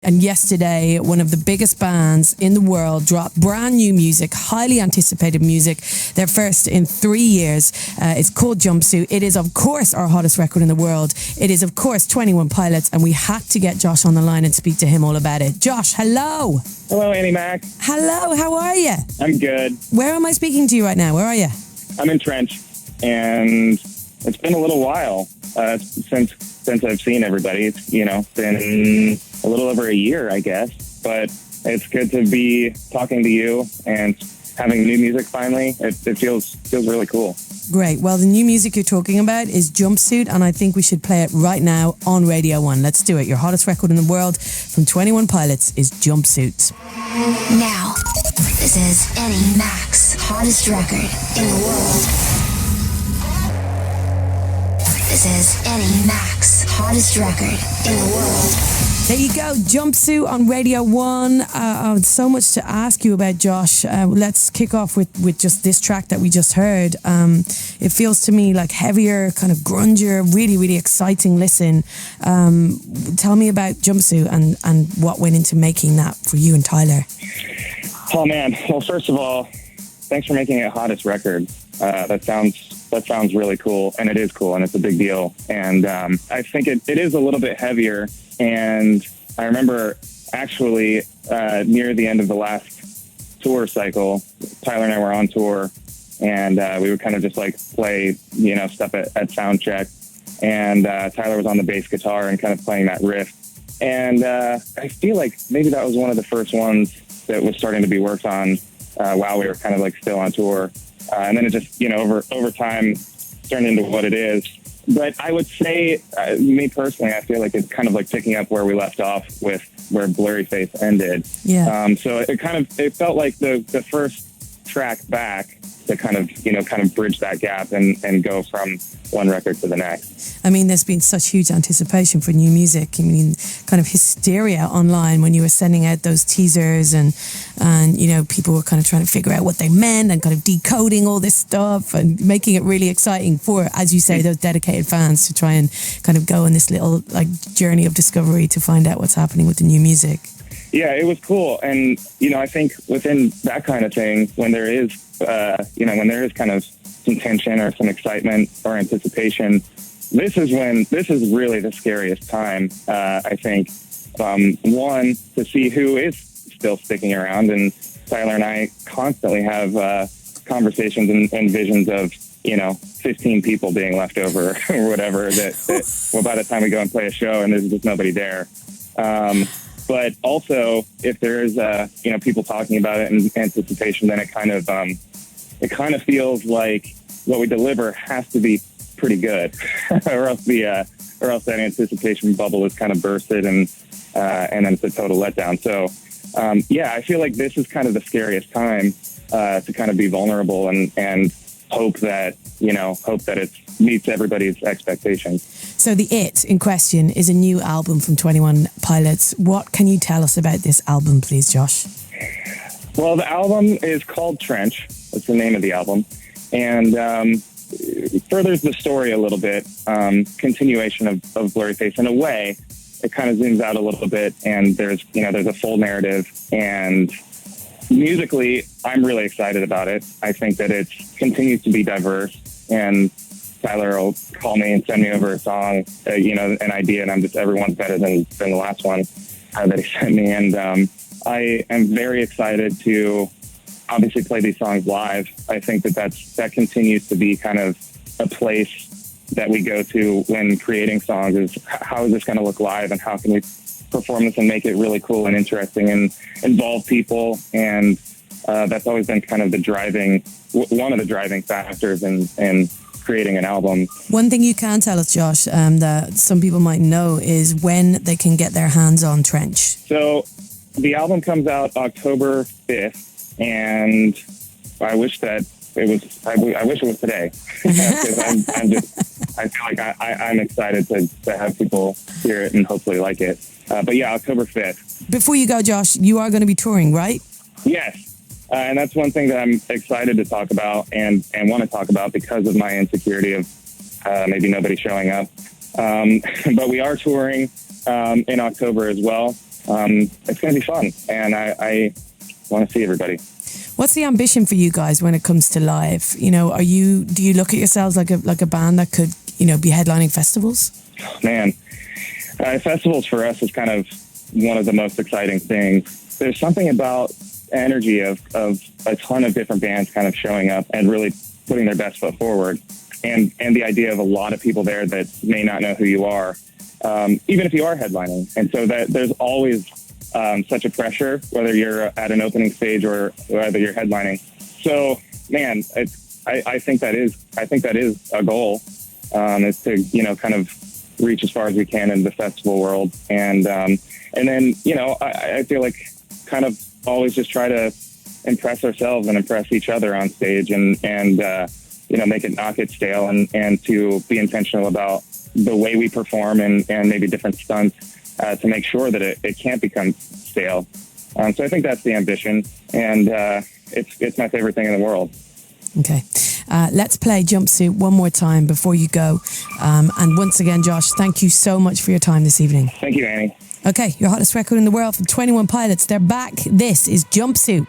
And yesterday, one of the biggest bands in the world dropped brand new music, highly anticipated music, their first in 3 years. It's called Jumpsuit. It is, of course, our hottest record in the world. It is, of course, 21 Pilots, and we had to get Josh on the line and speak to him all about it. Josh, hello. Hello, Annie Mac. Hello, how are you? I'm good. Where am I speaking to you right now? Where are you? I'm in Trench, and it's been a little while since I've seen everybody. It's, been a little over a year, I guess. But it's good to be talking to you and having new music finally. It feels really cool. Great. Well, the new music you're talking about is Jumpsuit, and I think we should play it right now on Radio 1. Let's do it. Your hottest record in the world from 21 Pilots is Jumpsuit. Now, this is Annie Mac's hottest record in the world. This is Annie Mac's hottest record in the world. There you go, Jumpsuit on Radio 1. So much to ask you about, Josh. Let's kick off with just this track that we just heard. It feels to me like heavier, kind of grungier, really, really exciting listen. Tell me about Jumpsuit and what went into making that for you and Tyler. Oh, man. Well, first of all, thanks for making it hottest record. That sounds really cool, and it is cool, and it's a big deal. And I think it is a little bit heavier. And I remember actually near the end of the last tour cycle, Tyler and I were on tour, and we would kind of just like play, stuff at sound check. And Tyler was on the bass guitar and kind of playing that riff. And I feel like maybe that was one of the first ones that was starting to be worked on while we were kind of like still on tour. And then it just, over time turned into what it is. But I would say, me personally, I feel like it's kind of like picking up where we left off with where Blurry Face ended. Yeah. So it felt like the first track back to kind of bridge that gap and go from one record to the next. I mean, there's been such huge anticipation for new music. I mean, kind of hysteria online when you were sending out those teasers and people were kind of trying to figure out what they meant and kind of decoding all this stuff and making it really exciting for, as you say, those dedicated fans to try and kind of go on this little like journey of discovery to find out what's happening with the new music. Yeah, it was cool. And, I think within that kind of thing, when there is kind of some tension or some excitement or anticipation, this is really the scariest time, I think. One, to see who is still sticking around. And Tyler and I constantly have conversations and visions of, 15 people being left over or whatever well, by the time we go and play a show and there's just nobody there. But also, if there is, people talking about it in anticipation, then it kind of feels like what we deliver has to be pretty good, or else that anticipation bubble is kind of bursted and then it's a total letdown. So, I feel like this is kind of the scariest time to kind of be vulnerable and hope that it meets everybody's expectations. So the It in question is a new album from 21 Pilots. What can you tell us about this album, please, Josh? Well, the album is called Trench. That's the name of the album. And furthers the story a little bit, continuation of Blurry Face. In a way, it kind of zooms out a little bit, and there's a full narrative. And musically, I'm really excited about it. I think that it continues to be diverse, and Tyler will call me and send me over a song, an idea, and everyone's better than the last one that he sent me. And I am very excited to obviously play these songs live. I think that continues to be kind of a place that we go to when creating songs is how is this going to look live and how can we perform this and make it really cool and interesting and involve people. And that's always been kind of one of the driving factors in creating an album. One thing you can tell us, Josh, that some people might know is when they can get their hands on Trench. So the album comes out October 5th, and I wish that it was. I wish it was today. I feel like I'm excited to have people hear it and hopefully like it. But yeah, October 5th. Before you go, Josh, you are going to be touring, right? Yes. And that's one thing that I'm excited to talk about and want to talk about because of my insecurity of maybe nobody showing up. But we are touring in October as well. it's going to be fun, and I want to see everybody. What's the ambition for you guys when it comes to live? You know, do you look at yourselves like a band that could, you know, be headlining festivals? Man, festivals for us is kind of one of the most exciting things. There's something about energy of a ton of different bands kind of showing up and really putting their best foot forward, and the idea of a lot of people there that may not know who you are, even if you are headlining. And so that there's always such a pressure, whether you're at an opening stage or whether you're headlining. So, man, I think that is a goal, is to, you know, kind of reach as far as we can in the festival world, and then, you know, I feel like kind of always just try to impress ourselves and impress each other on stage, and you know, make it not get stale, and to be intentional about the way we perform, and maybe different stunts to make sure that it can't become stale. So I think that's the ambition, and it's my favorite thing in the world. Okay. Let's play Jumpsuit one more time before you go. And once again, Josh, thank you so much for your time this evening. Thank you, Annie. Okay, your hottest record in the world from 21 Pilots. They're back. This is Jumpsuit.